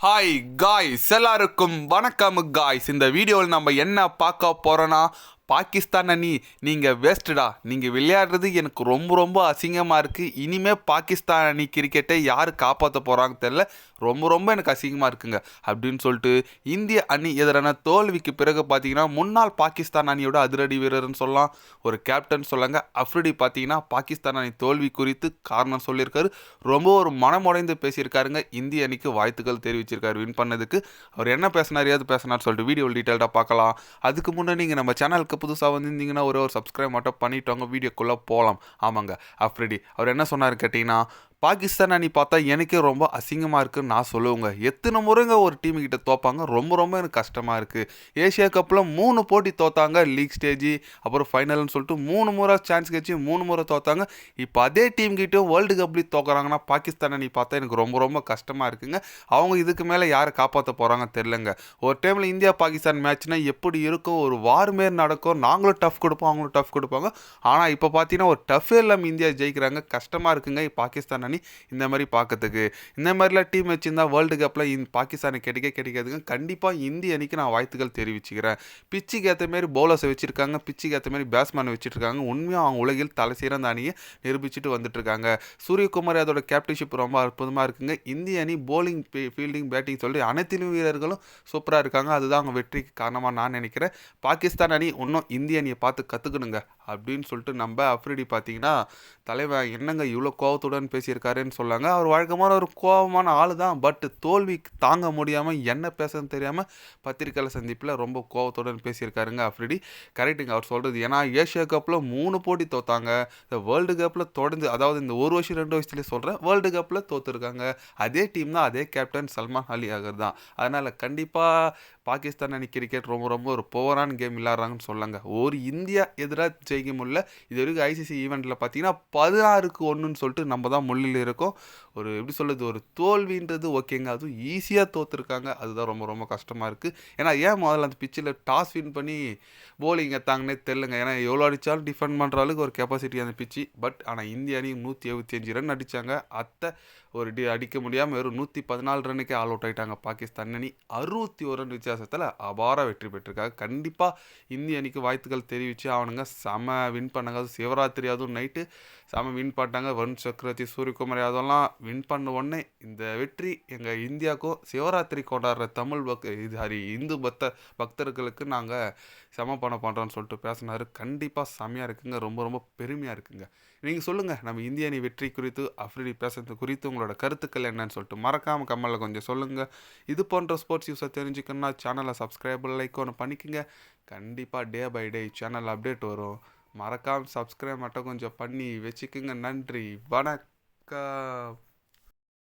Hi guys, எல்லாருக்கும் வணக்கம் guys. இந்த வீடியோவில் நம்ம என்ன பார்க்க போகிறோன்னா, பாகிஸ்தான் அணி நீங்கள் வேஸ்ட்டுடா, நீங்கள் விளையாடுறது எனக்கு ரொம்ப ரொம்ப அசிங்கமாக இருக்குது. இனிமேல் பாகிஸ்தான் அணி கிரிக்கெட்டை யார் காப்பாற்ற போகிறாங்க தெரில, ரொம்ப ரொம்ப எனக்கு அசிங்கமாக இருக்குங்க அப்படின்னு சொல்லிட்டு இந்திய அணி எதிரான தோல்விக்கு பிறகு பார்த்தீங்கன்னா முன்னாள் பாகிஸ்தான் அணியோட அதிரடி வீரர்னு சொல்லலாம், ஒரு கேப்டன் சொல்லாங்க அஃப்ரிடி பார்த்தீங்கன்னா பாகிஸ்தான் அணி தோல்வி குறித்து காரணம் சொல்லியிருக்காரு. ரொம்ப ஒரு மனமுடைந்து பேசியிருக்காருங்க. இந்திய அணிக்கு வாழ்த்துக்கள் தெரிவிச்சிருக்காரு வின் பண்ணதுக்கு. அவர் என்ன பேசினார் ஏது பேசினார் சொல்லிட்டு வீடியோ டீட்டெயில்டாக பார்க்கலாம். அதுக்கு முன்னாடி நீங்கள் நம்ம சேனலுக்கு புதுசாக வந்திருந்தீங்கன்னா ஒரு சப்ஸ்கிரைப் மட்டும் பண்ணிவிட்டவங்க வீடியோக்குள்ளே போகலாம். ஆமாங்க, அஃப்ரிடி அவர் என்ன சொன்னார் கேட்டிங்கன்னா, பாகிஸ்தான் அணி பார்த்தா எனக்கே ரொம்ப அசிங்கமாக இருக்குன்னு நான் சொல்லுவேங்க. எத்தனை முறைங்க ஒரு டீமுக்கிட்ட தோப்பாங்க, ரொம்ப ரொம்ப எனக்கு கஷ்டமாக இருக்குது. ஏஷியா கப்பில் 3 போட்டி தோத்தாங்க, லீக் ஸ்டேஜி அப்புறம் ஃபைனல்னு சொல்லிட்டு 3 முறை சான்ஸ் கிடச்சி 3 முறை தோத்தாங்க. இப்போ அதே டீம்கிட்டையும் வேர்ல்டு கப்லேயும் தோக்குறாங்கன்னா பாகிஸ்தான் அணி பார்த்தா எனக்கு ரொம்ப ரொம்ப கஷ்டமாக இருக்குங்க. அவங்க இதுக்கு மேலே யாரை காப்பாற்ற போகிறாங்க தெரிலங்க. ஒரு டைமில் இந்தியா பாகிஸ்தான் மேட்ச்னா எப்படி இருக்கும், ஒரு வார் மாரி நடக்கும், நாங்களும் டஃப் கொடுப்போம் அவங்களும் டஃப் கொடுப்பாங்க. ஆனால் இப்போ பார்த்தீங்கன்னா ஒரு டஃபே இல்லாமல் இந்தியா ஜெயிக்கிறாங்க. கஷ்டமாக இருக்குங்க பாகிஸ்தான் இந்த மாதிரி பார்க்கறதுக்கு. இந்த மாதிரிலாம் டீம் வச்சிருந்தா வேர்ல்டு கப்பில் பாகிஸ்தானுக்கு கிடைக்காதுங்க. கண்டிப்பாக இந்திய அணிக்கு நான் வாழ்த்துக்கள் தெரிவிச்சுக்கிறேன். பிச்சுக்கு ஏற்ற மாதிரி பவுலர்ஸை வச்சுருக்காங்க, பிச்சுக்கு ஏற்ற மாதிரி பேட்ஸ்மேன் வச்சுருக்காங்க. உண்மையாக அவங்க உலகில் தலை சிறந்த அணியை நிரூபிச்சுட்டு வந்துட்டுருக்காங்க. சூரியகுமார் அதோட கேப்டன்ஷிப் ரொம்ப அற்புதமாக இருக்குங்க. இந்திய அணி போலிங், ஃபீல்டிங், பேட்டிங் சொல்லி அனைத்திலும் வீரர்களும் சூப்பராக இருக்காங்க. அதுதான் அவங்க வெற்றிக்கு காரணமாக நான் நினைக்கிறேன். பாகிஸ்தான் அணி இன்னும் இந்திய அணியை பார்த்து கற்றுக்கணுங்க அப்படின்னு சொல்லிட்டு நம்ம அஃப்ரிடி பார்த்தீங்கன்னா தலைவர் என்னங்க இவ்வளோ கோவத்துடன் பேசியிருக்காருன்னு சொல்லாங்க. அவர் வழக்கமான ஒரு கோபமான ஆள் தான். பட் தோல்வி தாங்க முடியாமல் என்ன பேசுறதுன்னு தெரியாமல் பத்திரிக்கையாளர் சந்திப்பில் ரொம்ப கோவத்துடன் பேசியிருக்காருங்க அஃப்ரிடி. கரெக்டுங்க அவர் சொல்கிறது. ஏன்னா ஏஷியா கப்பில் 3 போட்டி தோத்தாங்க. இந்த வேர்ல்டு கப்பில் தொடர்ந்து, அதாவது இந்த ஒரு வருஷம் 2 வருஷத்துலேயே சொல்கிறேன், வேர்ல்டு கப்பில் தோற்றுருக்காங்க. அதே டீம் தான், அதே கேப்டன் சல்மான் அலி ஆகர் தான். அதனால் கண்டிப்பாக பாகிஸ்தான் அணி கிரிக்கெட் ரொம்ப ரொம்ப ஒரு பவரான கேம் விளையாடுறாங்கன்னு சொல்லாங்க. ஒரு இந்தியா எதிராக ஜெயிக்க முடியல. இது வரைக்கும் ஐசிசி ஈவெண்ட்டில் பார்த்தீங்கன்னா 16-1 சொல்லிட்டு நம்ம தான் முள்ளில் இருக்கோம். ஒரு எப்படி சொல்கிறது, ஒரு தோல்வின்றது ஓகேங்க, அதுவும் ஈஸியாக தோற்றுருக்காங்க. அதுதான் ரொம்ப ரொம்ப கஷ்டமாக இருக்குது. ஏன்னா ஏன் முதல்ல அந்த பிச்சில் டாஸ் வின் பண்ணி போலிங் எத்தாங்கன்னே தெரிலங்க. ஏன்னா எவ்வளோ அடித்தாலும் டிஃபெண்ட் பண்ணுற அளவுக்கு ஒரு கெப்பாசிட்டி அந்த பிச்சு. பட் ஆனால் இந்திய அணி 175 ரன் அடித்தாங்க. ஒரு அடிக்க முடியாமல் வெறும் 114 ரன்னுக்கே ஆல் அவுட் ஆகிட்டாங்க பாகிஸ்தான் அணி. 61 ரன் வித்தியாசத்தில் அபார வெற்றி பெற்றிருக்காங்க. கண்டிப்பாக இந்திய அணிக்கு வாழ்த்துக்கள் தெரிவித்து அவனுங்க செம வின் பண்ணாங்க. அது சிவராத்திரி, அதுவும் நைட்டு செம வின் பண்ணிட்டாங்க. வருண் சக்கரவர்த்தி, சூரியகுமார் யாதவெல்லாம் வின் பண்ண உடனே இந்த வெற்றி எங்கள் இந்தியாவுக்கும் சிவராத்திரி கொண்டாடுற தமிழ் இந்து பக்தர்களுக்கு நாங்கள் செம பண்ணுறோன்னு சொல்லிட்டு பேசினார். கண்டிப்பாக செமையாக இருக்குங்க, ரொம்ப ரொம்ப பெருமையாக இருக்குங்க. நீங்கள் சொல்லுங்கள், நம்ம இந்திய அணி வெற்றி குறித்து அஃப்ரிடி பேசுறது குறித்து உங்களோட கருத்துக்கள் என்னன்னு சொல்லிட்டு மறக்காமல் கமெண்ட்டில் கொஞ்சம் சொல்லுங்கள். இது போன்ற ஸ்போர்ட்ஸ் நியூஸை தெரிஞ்சுக்கணுன்னா சேனலை சப்ஸ்கிரைப் லைக் ஒன்று பண்ணிக்கோங்க. கண்டிப்பாக day by day channel update வரும். மறக்காமல் சப்ஸ்கிரைப் மட்டும் கொஞ்சம் பண்ணி வச்சுக்கோங்க. நன்றி, வணக்கம்.